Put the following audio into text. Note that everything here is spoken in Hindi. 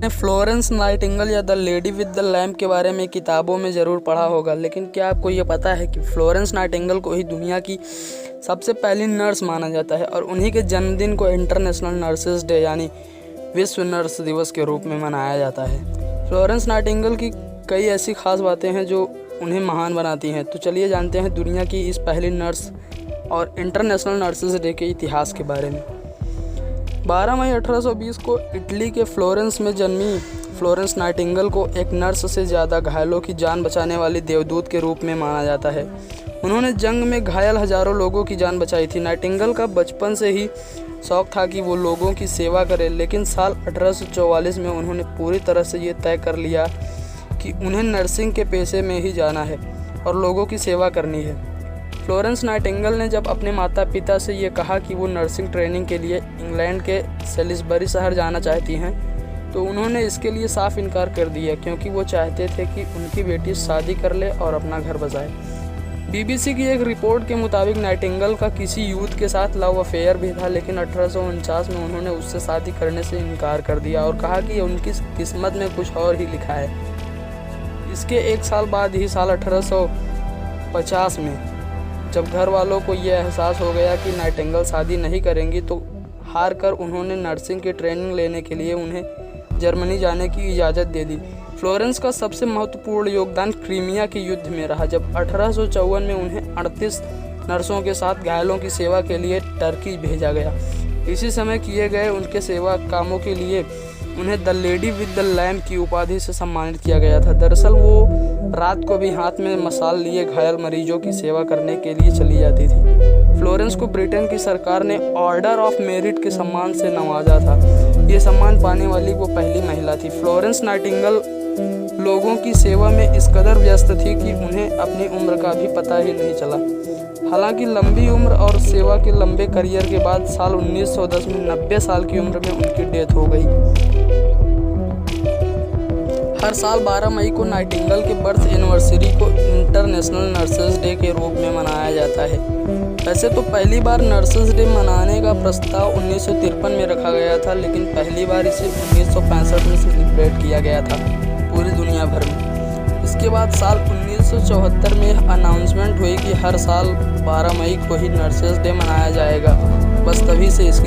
फ्लोरेंस नाइटिंगेल या the lady with the lamp के बारे में किताबों में ज़रूर पढ़ा होगा, लेकिन क्या आपको ये पता है कि फ्लोरेंस नाइटिंगेल को ही दुनिया की सबसे पहली नर्स माना जाता है और उन्हीं के जन्मदिन को इंटरनेशनल नर्सेस डे यानी विश्व नर्स दिवस के रूप में मनाया जाता है। फ्लोरेंस नाइटिंगेल की कई ऐसी खास बातें हैं जो उन्हें महान बनाती हैं। तो चलिए जानते हैं दुनिया की इस पहली नर्स और इंटरनेशनल नर्सेस डे के इतिहास के बारे में। 12 मई 1820 को इटली के फ्लोरेंस में जन्मी फ्लोरेंस नाइटिंगेल को एक नर्स से ज़्यादा घायलों की जान बचाने वाली देवदूत के रूप में माना जाता है। उन्होंने जंग में घायल हजारों लोगों की जान बचाई थी। नाइटिंगेल का बचपन से ही शौक था कि वो लोगों की सेवा करे, लेकिन साल 1844 में उन्होंने पूरी तरह से ये तय कर लिया कि उन्हें नर्सिंग के पेशे में ही जाना है और लोगों की सेवा करनी है। फ्लोरेंस नाइटिंगेल ने जब अपने माता पिता से ये कहा कि वो नर्सिंग ट्रेनिंग के लिए इंग्लैंड के सेलिसबरी शहर जाना चाहती हैं, तो उन्होंने इसके लिए साफ इनकार कर दिया, क्योंकि वो चाहते थे कि उनकी बेटी शादी कर ले और अपना घर बसाए। बीबीसी की एक रिपोर्ट के मुताबिक नाइटिंगेल का किसी यूथ के साथ लव अफेयर भी था, लेकिन 1849 में उन्होंने उससे शादी करने से इनकार कर दिया और कहा कि उनकी किस्मत में कुछ और ही लिखा है। इसके एक साल बाद ही साल 1850 में जब घर वालों को यह एहसास हो गया कि नाइटिंगेल शादी नहीं करेंगी, तो हार कर उन्होंने नर्सिंग की ट्रेनिंग लेने के लिए उन्हें जर्मनी जाने की इजाज़त दे दी। फ्लोरेंस का सबसे महत्वपूर्ण योगदान क्रीमिया के युद्ध में रहा, जब 1854 में उन्हें 38 नर्सों के साथ घायलों की सेवा के लिए टर्की भेजा गया। इसी समय किए गए उनके सेवा कामों के लिए उन्हें the lady with the lamp की उपाधि से सम्मानित किया गया था। दरअसल वो रात को भी हाथ में मशाल लिए घायल मरीजों की सेवा करने के लिए चली जाती थी। फ्लोरेंस को ब्रिटेन की सरकार ने ऑर्डर ऑफ मेरिट के सम्मान से नवाजा था। ये सम्मान पाने वाली वो पहली महिला थी। फ्लोरेंस नाइटिंगेल लोगों की सेवा में इस कदर व्यस्त थी कि उन्हें अपनी उम्र का भी पता ही नहीं चला। हालांकि लंबी उम्र और सेवा के लंबे करियर के बाद साल 1910 में 90 साल की उम्र में उनकी डेथ हो गई। हर साल 12 मई को नाइटिंगेल के बर्थ एनिवर्सरी को इंटरनेशनल नर्सेस डे के रूप में मनाया जाता है। वैसे तो पहली बार नर्सेस डे मनाने का प्रस्ताव 1953 में रखा गया था, लेकिन पहली बार इसे 1965 में सेलिब्रेट किया गया था पूरी दुनिया भर में। इसके बाद साल 1974 में अनाउंसमेंट हुई कि हर साल 12 मई को ही नर्सेस डे मनाया जाएगा। बस तभी से इसकी